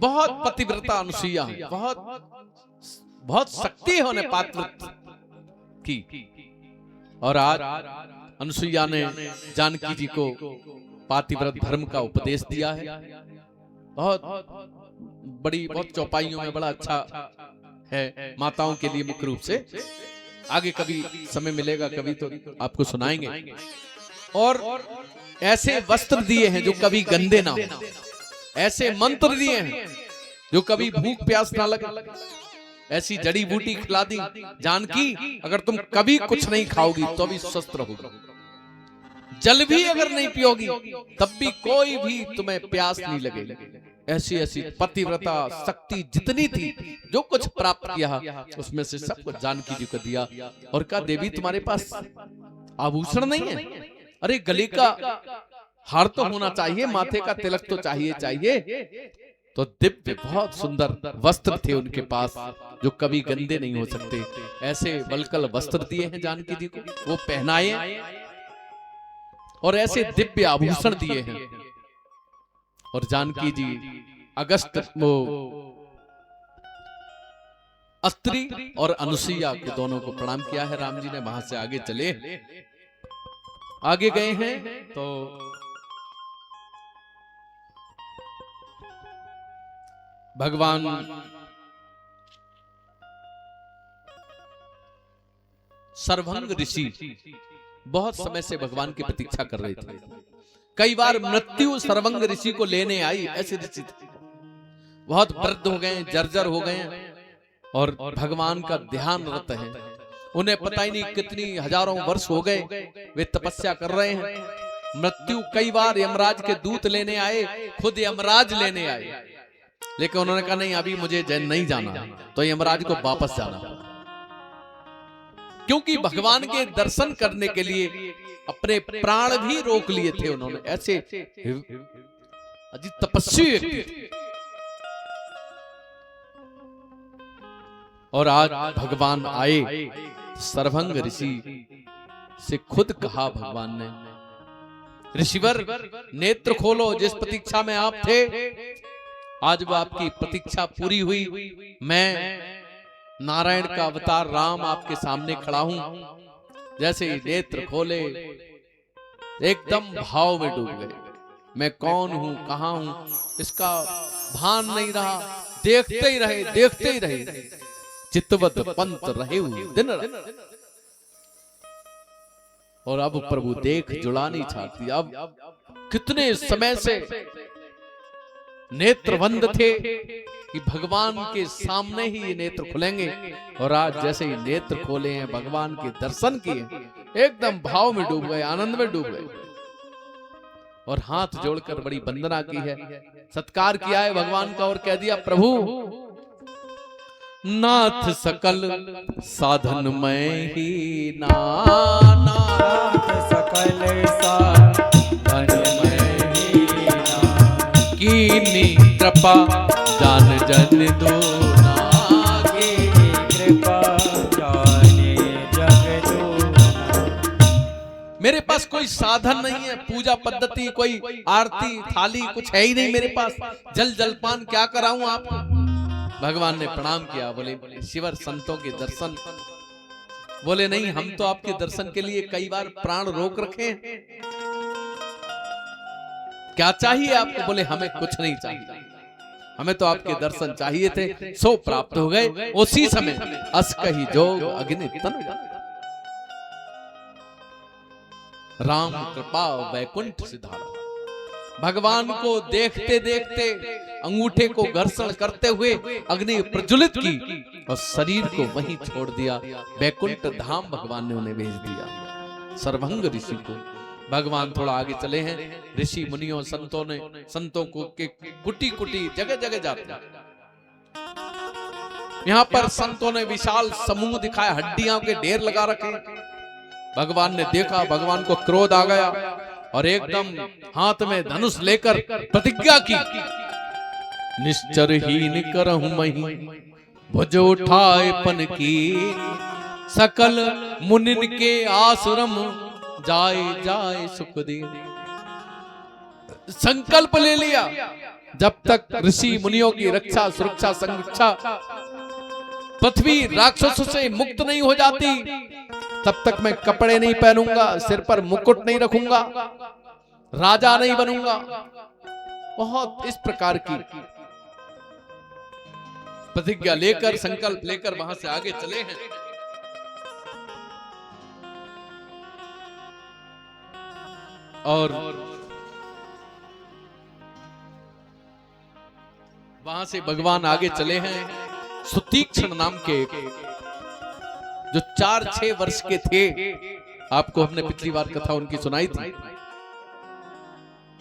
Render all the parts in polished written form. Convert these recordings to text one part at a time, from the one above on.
बहुत पतिव्रता अनुसुईया है, बहुत बहुत शक्ति है उन्हें पात्र की। और आज अनुसुईया ने जानकी जी को पातिव्रत धर्म का उपदेश दिया है। बहुत बड़ी, बहुत चौपाइयों में बड़ा अच्छा है माताओं के लिए मुख्य रूप से। आगे कभी समय मिलेगा कभी तो आपको सुनाएंगे। और ऐसे वस्त्र दिए हैं जो कभी गंदे ना हो, ऐसे मंत्र दिए हैं जो कभी भूख प्यास ना लगे, ऐसी जड़ी बूटी खिला दी जानकी, अगर तुम कभी कुछ नहीं खाओगी तो भी स्वस्थ रहोगी, जल भी अगर नहीं पियोगी तब भी कोई भी तुम्हें प्यास नहीं लगेगी। ऐसी ऐसी पतिव्रता शक्ति जितनी थी, जो कुछ प्राप्त किया उसमें से सब कुछ जानकी जी को दिया। और कहा देवी तुम्हारे पास आभूषण नहीं है? अरे गले का हार तो होना चाहिए, माथे का तिलक तो चाहिए। तो दिव्य बहुत सुंदर वस्त्र थे उनके पास जो कभी गंदे नहीं हो सकते। ऐसे वलकल वस्त्र दिए हैं जानकी जी को, वो पहनाए, और ऐसे दिव्य आभूषण दिए हैं। और जानकी जी अगस्त वो अस्त्री और अनुसुईया के दोनों को प्रणाम किया है। राम जी ने वहां से आगे चले, आगे गए हैं तो भगवान सर्वभंग ऋषि बहुत समय से भगवान की प्रतीक्षा कर रहे थे। कई बार मृत्यु सर्वभंग ऋषि को लेने आई, ऐसे ऋषि थे। बहुत वृद्ध हो गए, जर्जर हो गए, और भगवान का ध्यान रत है। उन्हें पता ही नहीं कितनी हजारों वर्ष हो गए वे तपस्या कर रहे हैं। मृत्यु कई बार यमराज के दूत लेने आए, खुद यमराज लेने आए, लेकिन उन्होंने कहा नहीं अभी मुझे नहीं जाना, तो यमराज को वापस जाना। क्योंकि भगवान के दर्शन करने के लिए अपने प्राण भी रोक लिए थे उन्होंने। ऐसे अजीब तपस्वी व्यक्ति। और आज भगवान आए, सर्वभंग ऋषि से खुद कहा भगवान ने, ऋषिवर नेत्र खोलो, जिस प्रतीक्षा में आप थे आज वो आपकी प्रतीक्षा पूरी हुई। मैं नारायण का अवतार राम आपके सामने खड़ा हूं। जैसे ही नेत्र खोले एकदम भाव में डूब गए। मैं कौन हूं, कहां हूं, इसका भान नहीं रहा। देखते ही रहे, चित्तवत पंत रहे हुए दिन रात। और अब प्रभु देख जुड़ानी चाहती। अब कितने समय से नेत्र बंद थे कि भगवान के सामने ही ये नेत्र खुलेंगे। और आज जैसे ही नेत्र खोले हैं, भगवान के दर्शन किए, एकदम भाव में डूब गए, आनंद में डूब गए। और हाथ जोड़कर बड़ी वंदना की है, सत्कार किया है भगवान का, और कह दिया प्रभु नाथ सकल साधन में ही नाथ सकल साधन में ही कीनी कृपा जान जन दो कृपा जाने जग दो। मेरे पास कोई साधन नहीं है, पूजा पद्धति, कोई आरती थाली कुछ है ही नहीं मेरे पास। जल जलपान क्या कराऊं आपको? भगवान ने प्रणाम किया, बोले शिवर संतों के दर्शन। बोले नहीं, हम तो आपके दर्शन के लिए कई बार प्राण रोक रखे हैं। क्या चाहिए आपको? बोले हमें कुछ नहीं चाहिए, हमें तो आपके दर्शन चाहिए थे, सो प्राप्त हो गए। उसी समय अस कही जोग अग्नि तन राम कृपा वैकुंठ सिधारा। भगवान को देखते देखते अंगूठे को घर्षण करते हुए अग्नि प्रज्वलित की और शरीर को वहीं छोड़ दिया। वैकुंठ धाम भगवान ने उन्हें भेज दिया। सर्वभंग ऋषि को भगवान थोड़ा आगे चले हैं। ऋषि मुनियों संतों को के कुटी कुटी जगह जगह जाते हैं। यहाँ पर संतों ने विशाल समूह दिखाया, हड्डियों के ढेर लगा रखे। भगवान ने देखा, भगवान को क्रोध आ गया और एकदम हाथ में धनुष लेकर प्रतिज्ञा की, निश्चरहीन करहूं मही भुज उठाए पन की, सकल मुनिन के आश्रम जाए जाए सुख दे। संकल्प ले लिया जब तक ऋषि मुनियों की रक्षा सुरक्षा संरक्षा पृथ्वी राक्षसों से मुक्त नहीं हो जाती, तब तक मैं कपड़े नहीं पहनूंगा, सिर पर मुकुट नहीं रखूंगा, राजा नहीं बनूंगा। बहुत इस प्रकार की प्रतिज्ञा लेकर, संकल्प लेकर वहां से आगे चले हैं। और वहां से भगवान आगे चले हैं। सुतीक्ष्ण नाम के जो 4-6 वर्ष के थे, आपको हमने पिछली बार कथा उनकी सुनाई थी।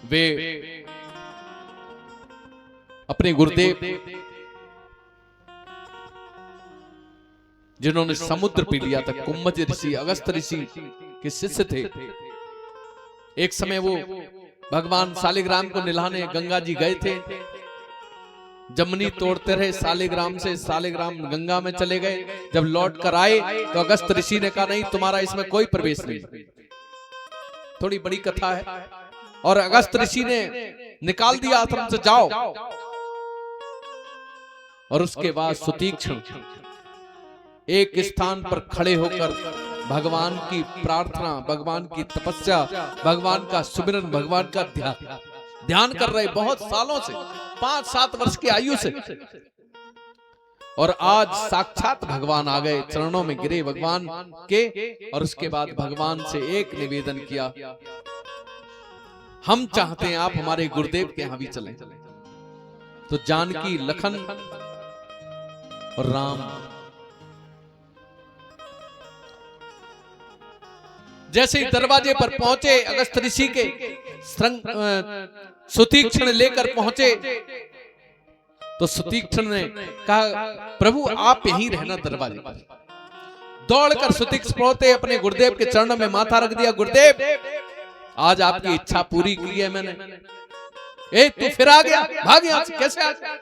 वे अपने गुरुदेव जिन्होंने समुद्र पी लिया था, कुंभज ऋषि, अगस्त ऋषि के शिष्य थे। एक समय वो भगवान शालिग्राम को निलाने गंगा जी गए थे। जमनी तोड़ते रहे शालिग्राम से, शालिग्राम गंगा में चले गए। जब लौट कर आए तो अगस्त ऋषि ने कहा, नहीं, तुम्हारा इसमें कोई प्रवेश नहीं। थोड़ी बड़ी कथा है। और अगस्त ऋषि ने निकाल दिया आश्रम से, जाओ। और उसके बाद सुतीक्ष्ण एक स्थान पर खड़े होकर भगवान की प्रार्थना, भगवान की तपस्या, भगवान का सुमिरन, भगवान का ध्यान कर रहे बहुत सालों से, 5-7 वर्ष की आयु से। और आज साक्षात भगवान आ गए, चरणों में गिरे भगवान के। और उसके बाद भगवान से एक निवेदन किया, हम चाहते हैं आप हमारे गुरुदेव के यहां भी चलें। तो जानकी, लखन और राम जैसे ही दरवाजे पर पहुंचे, अगस्त ऋषि के सुतीक्ष्ण लेकर पहुंचे, तो सुतीक्ष्ण ने कहा, प्रभु आप यहीं रहना दरवाजे पर। दौड़कर सुतीक्ष्ण पहुंचे, अपने गुरुदेव के चरणों में माथा रख दिया, गुरुदेव आज आपकी इच्छा पूरी की है मैंने। तू फिर आ गया, भाग यहां से, कैसे आ गया?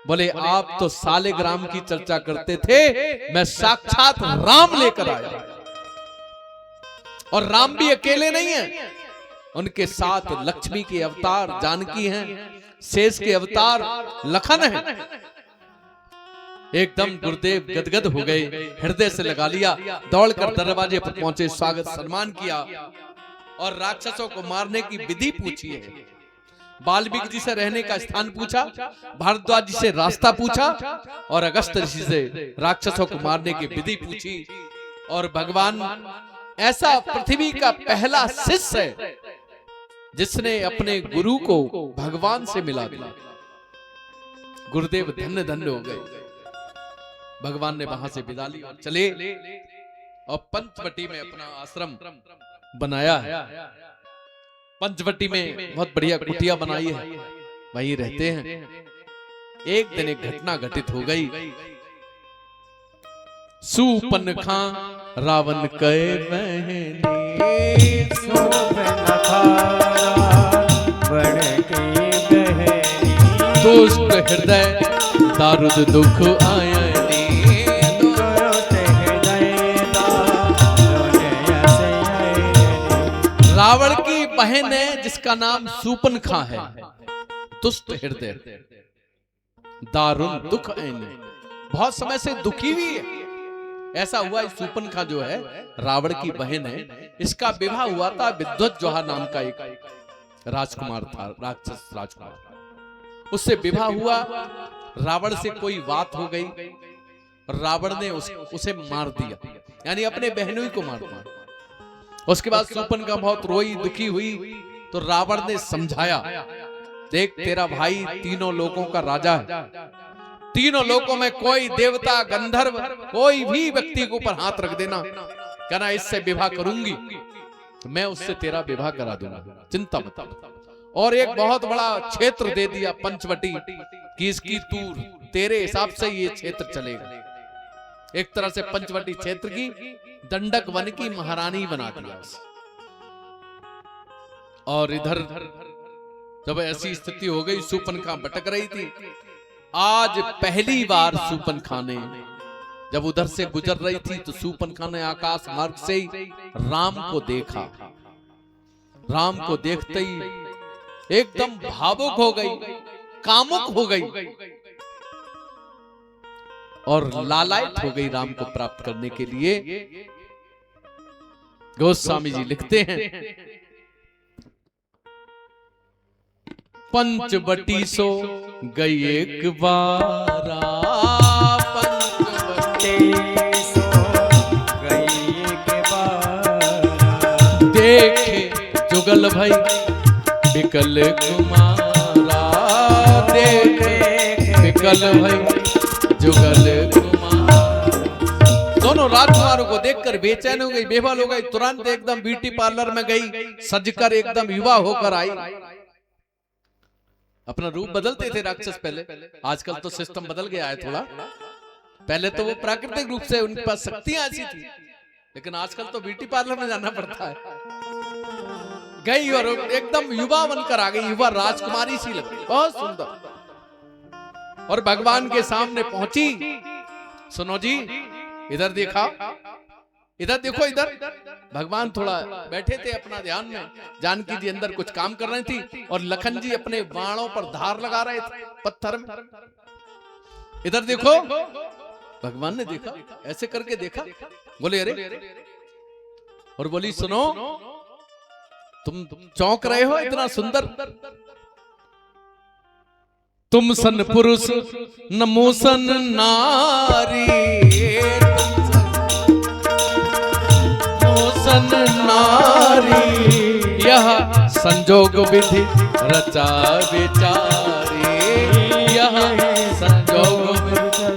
बोले, आप तो शालिग्राम की चर्चा करते थे, मैं साक्षात राम लेकर आया। और राम भी अकेले नहीं है, उनके साथ लक्ष्मी के अवतार जानकी हैं, शेष के अवतार लखन हैं। एकदम गुरुदेव गदगद हो गए, हृदय से लगा लिया। दौड़कर दरवाजे पर पहुंचे, स्वागत सम्मान किया और राक्षसों को मारने की विधि पूछी है। वाल्मीकि जी से रहने का स्थान पूछा, भारद्वाज जी से रास्ता पूछा, और अगस्त ऋषि से राक्षसों को मारने की विधि पूछी। और भगवान ऐसा पृथ्वी का पहला शिष्य है जिसने अपने गुरु को भगवान से मिला दिया। गुरुदेव धन्य धन्य हो गए। भगवान ने वहां से विदा ली और चले, और पंचवटी में अपना आश्रम बनाया है। पंचवटी में बहुत बढ़िया कुटिया बनाई है, वहीं रहते हैं। एक दिन एक घटना घटित हो गई। सूपनखा रावण के बहनी, सूपनखा रावण की बहनी, दुष्ट हृदय दारुद दुख आयनी, दुष्ट हृदय दारुद आयनी। रावण की बहन है जिसका नाम सूपनखा है, दुष्ट हृदय दारुण दुख आयनी, बहुत समय से दुखी हुई है। ऐसा हुआ, सूपनखा जो है रावण की बहन है, इसका विवाह हुआ था विद्वज्वाहा नाम का एक राजकुमार था, राक्षस राजकुमार। उससे विवाह हुआ, रावण से कोई बात हो गई, रावण ने उसे मार दिया, यानी अपने बहनों को मार दिया। उसके बाद सूपनखा बहुत रोई, दुखी हुई, तो रावण ने समझाया, देख तेरा भाई तीनों लोकों का राजा है, तीनों लोकों में कोई देवता गंधर्व कोई भी व्यक्ति के ऊपर हाथ रख देना, कहना इससे विवाह करूंगी, तो मैं उससे तेरा विवाह करा दूंगा, चिंता मत। और एक बहुत बड़ा क्षेत्र दे दिया पंचवटी कि इसकी तू तेरे हिसाब से ये क्षेत्र चलेगा। एक तरह से पंचवटी क्षेत्र की दंडक वन की महारानी बना दिया। और इधर जब ऐसी स्थिति हो गई, सूपनखा भटक रही थी। आज पहली बार सूपनखा ने जब उधर से गुजर रही थी, तो सूपनखा ने आकाश मार्ग से ही राम को देखा। राम को देखते ही एकदम भावुक हो गई, कामुक हो गई और लालायित हो गई राम को प्राप्त करने के लिए। गोस्वामी जी लिखते हैं, पंचवटी सो गई एक बारा, पंचवटी सो गई एक बारा, देखे जुगल भाई बिकल कुमारा, देखे बिकल भाई जुगल कुमार। दोनों राजकुमारों को देखकर बेचैन हो गई, बेहाल हो गई, तुरंत एकदम ब्यूटी पार्लर में गई, सजकर एकदम युवा होकर आई। अपना रूप बदलते थे राक्षस पहले, आजकल तो सिस्टम बदल गया है थोड़ा। पहले तो वो प्राकृतिक रूप से उनके पास शक्तियां ऐसी थी, लेकिन आजकल तो ब्यूटी पार्लर में जाना पड़ता है। गई और एकदम युवा बनकर आ गई, युवा राजकुमारी सी लग रही, बहुत सुंदर। और भगवान के सामने पहुंची। सुनो जी, इधर देखा, इधर देखो, इधर भगवान थोड़ा बैठे थे अपना ध्यान में, जानकी जी अंदर कुछ काम कर रही थी और लखन जी अपने बाणों पर धार लगा रहे थे पत्थर में। इधर देखो, भगवान ने देखा, ऐसे करके देखा, बोले अरे, और बोली सुनो, तुम चौंक रहे हो, इतना सुंदर, तुम सन पुरुष नमो सन नारी, सन नारी, यह संजोग विधि रचा विचारी, यह संजोग विधि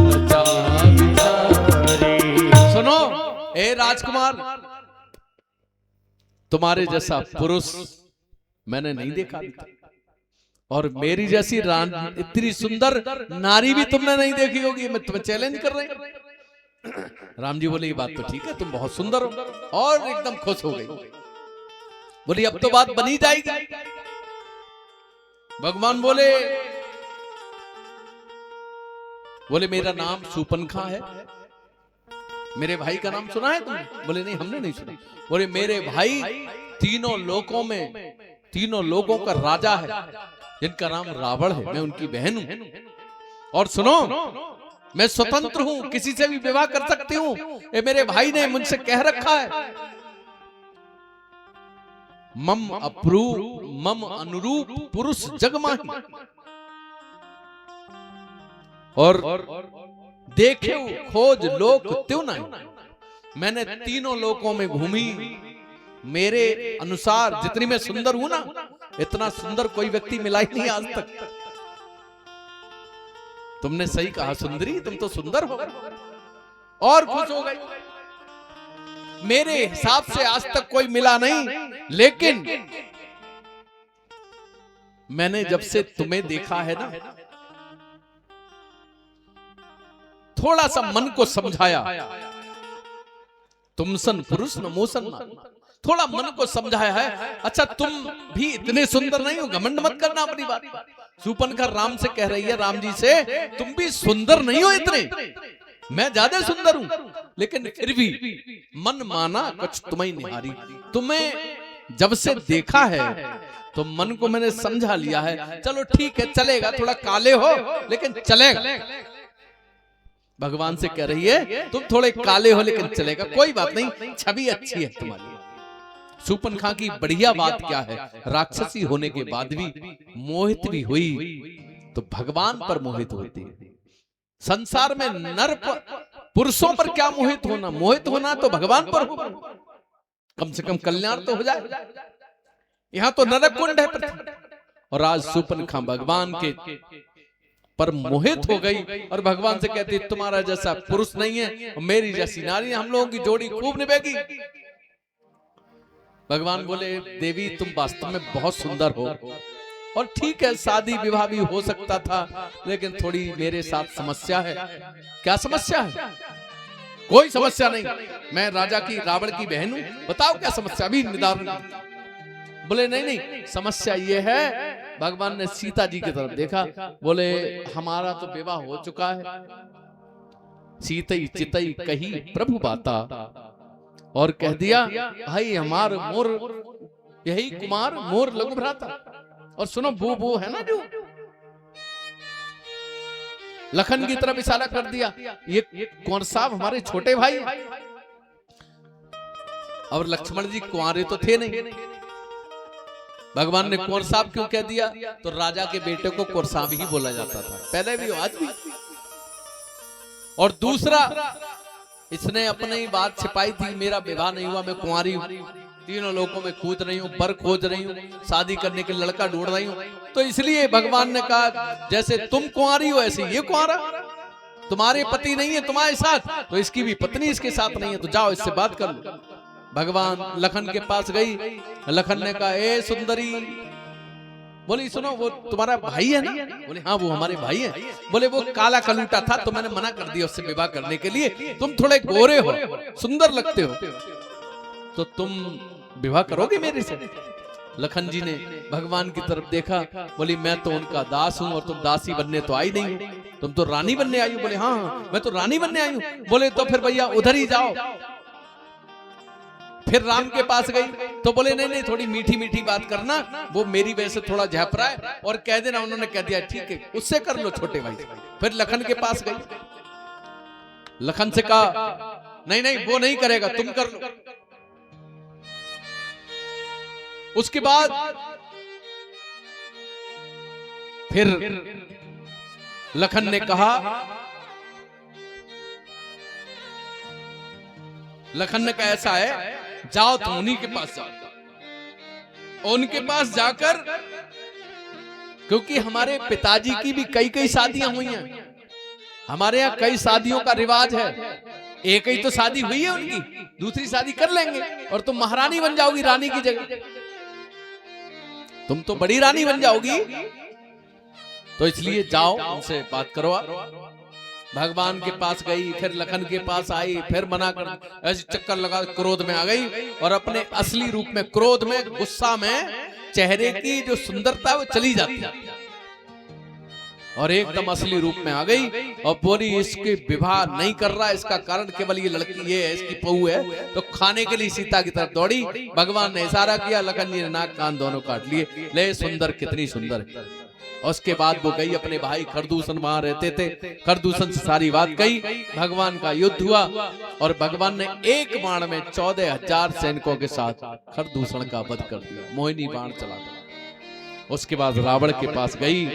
रचा विचारी। सुनो ए राजकुमार, तुम्हारे जैसा पुरुष मैंने नहीं देखा, और मेरी जैसी इतनी सुंदर नारी भी तुमने नहीं देखी होगी। मैं तुम्हें चैलेंज कर रही हूं। राम जी बोले ये बात तो ठीक है, तुम बहुत सुंदर हो, और एकदम खुश हो गई। बोली अब तो बात बनी जाएगी। भगवान बोले मेरा नाम शूर्पणखा है। मेरे भाई का नाम सुना है तुमने? बोले नहीं, हमने नहीं सुना। बोले मेरे भाई तीनों लोकों में, तीनों लोगों का राजा है, जिनका नाम रावण है, मैं उनकी बहन हूं। और सुनो, मैं स्वतंत्र हूं, किसी से भी विवाह कर सकती हूं, ये मेरे भाई ने मुझसे कह रखा है। मम अनुरूप पुरुष जगमाही, और देखे खोज लोक त्यों नहीं। मैंने तीनों लोकों में घूमी, मेरे अनुसार जितनी मैं सुंदर हूं ना, इतना सुंदर कोई व्यक्ति मिला ही नहीं आज तक। तुमने सही कहा सुंदरी, तुम तो सुंदर हो। और खुश हो गई। मेरे हिसाब से आज तक कोई मिला नहीं, लेकिन मैंने जब से तुम्हें देखा है ना, थोड़ा सा मन को समझाया। तुम सन पुरुष नमो सन नारी, थोड़ा मन को समझाया है। अच्छा तुम भी इतने सुंदर नहीं हो, घमंड मत करना अपनी बात। शूर्पणखा राम से कह रही है, राम जी से, तुम भी सुंदर नहीं हो इतने, मैं ज्यादा सुंदर हूं, लेकिन फिर भी मन माना कुछ तुम्हें निहारी। तुम्हें जब से देखा है तो मन को मैंने समझा लिया है। चलो ठीक है, चलेगा, थोड़ा काले हो लेकिन चलेगा। भगवान से कह रही है तुम थोड़े काले हो लेकिन चलेगा, कोई बात नहीं, छवि अच्छी है तुम्हारी। शूर्पणखा की बढ़िया बात क्या है, राक्षसी होने के बाद भी मोहित भी हुई तो भगवान पर मोहित होती है। संसार में नर पुरुषों पर क्या मोहित होना, मोहित होना तो भगवान पर हो, कम से कम कल्याण तो हो जाए। यहां तो नरक कुंड है, और आज शूर्पणखा भगवान के पर मोहित हो गई और भगवान से कहती तुम्हारा जैसा पुरुष नहीं है, मेरी जैसी नारी, हम लोगों की जोड़ी खूब निभेगी। भगवान बोले देवी तुम वास्तव में बहुत सुंदर हो, और ठीक है शादी विवाह भी हो सकता था, लेकिन थोड़ी मेरे साथ समस्या है। क्या समस्या है? कोई समस्या नहीं, मैं राजा की रावण की बहन हूं, बताओ क्या समस्या, अभी निदान। बोले नहीं नहीं, समस्या ये है। भगवान ने सीता जी की तरफ देखा, बोले हमारा तो विवाह हो चुका है। सीतई चितई कही प्रभु बाता, और कह दिया भाई हमार मोर यही कुमार मोर लघु भ्राता। और सुनो वो है ना जो लखन की तरफ इशारा कर दिया, ये कौन साहब हमारे छोटे भाई। और लक्ष्मण जी कुंवारे तो थे नहीं, भगवान ने कुंवर साहब क्यों कह दिया? तो राजा के बेटे को कुंवर साहब ही बोला जाता था, पहले भी आज भी। और दूसरा, इसने अपनी बात छिपाई थी, मेरा विवाह नहीं हुआ, मैं कुंवारी हूं, तीनों लोगों में कूद रही हूं, बर खोज रही हूं, शादी करने के लड़का ढूंढ रही हूं। तो इसलिए भगवान ने कहा जैसे तुम कुंवारी हो ऐसे ये कुंवारा, तुम्हारे पति नहीं है तुम्हारे साथ, तो इसकी भी पत्नी इसके साथ नहीं है, तो जाओ इससे बात कर लो। भगवान लखन के पास गई, लखन ने कहा ए सुंदरी, बोली सुनो वो तुम्हारा भाई है ना? बोले हाँ वो हमारे भाई है। बोले वो काला कलूटा था तो मैंने मना कर दिया उससे विवाह करने के लिए, तुम थोड़े गोरे हो, सुंदर लगते हो, तो तुम विवाह करोगे मेरे से? लखन जी ने भगवान की तरफ देखा, बोली मैं तो उनका दास हूं और तुम दासी बनने तो आई नहीं हो, तुम तो रानी बनने आई हो। बोले हाँ मैं तो रानी बनने आई हूं। बोले तो फिर भैया उधर ही जाओ। फिर राम के पास गई तो बोले नहीं नहीं थोड़ी मीठी मीठी बात करना, वो मेरी वजह से थोड़ा झपरा है, और कह देना। उन्होंने कह दिया ठीक है उससे कर लो छोटे भाई। फिर लखन के पास गई, लखन से कहा नहीं नहीं वो नहीं करेगा, तुम कर लो। उसके बाद फिर लखन ने कहा, लखन ने कहा ऐसा है जाओ तुम उन्हीं के पास जाओ, उनके पास जाकर, क्योंकि हमारे पिताजी की भी कई कई शादियां हुई हैं, हमारे यहाँ कई शादियों का रिवाज है, एक ही तो शादी हुई है उनकी, दूसरी शादी कर लेंगे और तुम महारानी बन जाओगी रानी की जगह, तुम तो बड़ी रानी बन जाओगी, तो इसलिए जाओ उनसे बात करवा। भगवान के पास गई, फिर लखन के पास आई, फिर मना कर, ऐसे चक्कर लगा, क्रोध में आ गई और अपने असली रूप में, क्रोध में, गुस्सा में, चेहरे की जो सुंदरता वो चली जाती है और एकदम असली रूप में आ गई और बोली इसके विवाह नहीं कर रहा, इसका कारण केवल ये लड़की ये है, इसकी बहू है। तो खाने के लिए सीता की तरफ दौड़ी, भगवान ने इशारा किया, लखन जी ने नाक कान दोनों काट लिए, ले सुंदर कितनी सुंदर है। उसके बाद वो गई, अपने भाई खरदूषण वहां रहते थे, खरदूषण से सारी बात कही, भगवान का युद्ध हुआ और भगवान ने एक बाण में 14,000 सैनिकों के साथ खरदूषण का वध कर दिया, मोहिनी बाण चला दिया। उसके बाद रावण के पास गई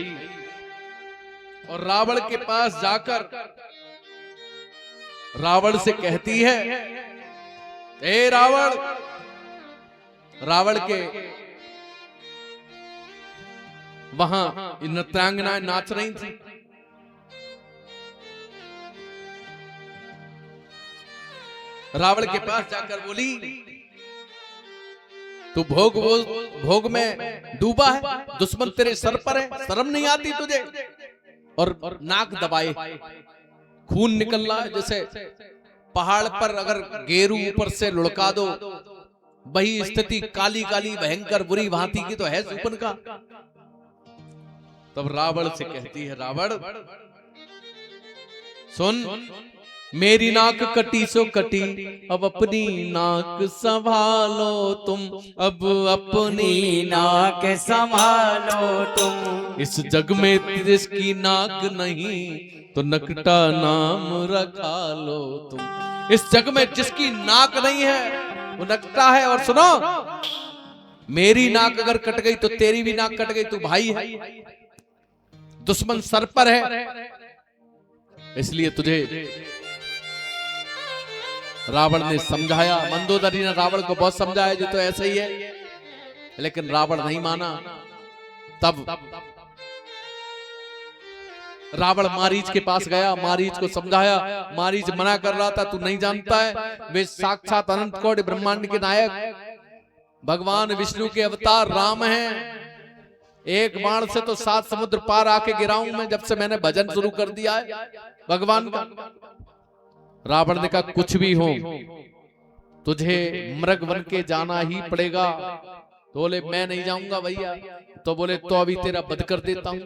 और रावण के पास जाकर रावण से कहती है, ए रावण, रावण के वहां नृत्यांगनाएं नाच रही थी, रावण के पास जाकर बोली तू भोग में डूबा है, दुश्मन तेरे सर पर है, शर्म नहीं आती तुझे? और नाक दबाए, खून निकल रहा है, जैसे पहाड़ पर अगर गेरू ऊपर से लुढ़का दो, वही स्थिति काली काली भयंकर बुरी भांति की तो है सुपन का। तब रावण से कहती है, रावण सुन, मेरी नाक कटी सो कटी, अब अपनी नाक संभालो तुम, अब अपनी नाक संभालो तुम। इस जग में जिसकी नाक नहीं तो नकटा नाम रखा लो तुम। इस जग में जिसकी नाक नहीं है वो नकटा है। और सुनो, मेरी नाक अगर कट गई तो तेरी भी नाक कट गई, तू भाई है, दुश्मन सर पर है, इसलिए तुझे रावण ने समझाया। मंदोदरी ने रावण को बहुत समझाया, जो तो ऐसे ही है, लेकिन रावण नहीं माना। तब रावण मारीच के पास गया, मारीच को समझाया, मारीच मना कर रहा था, तू नहीं जानता है वे साक्षात अनंत कोटि ब्रह्मांड के नायक भगवान विष्णु के अवतार राम हैं। एक बाण से तो 7 समुद्र पार आके गिराऊं मैं, जब से मैंने भजन शुरू कर दिया है भगवान का। रावण ने कहा कुछ भी हो तुझे मृग बन के जाना ही पड़ेगा। तो बोले मैं नहीं जाऊंगा भैया। तो बोले तो अभी तेरा वध कर देता हूं।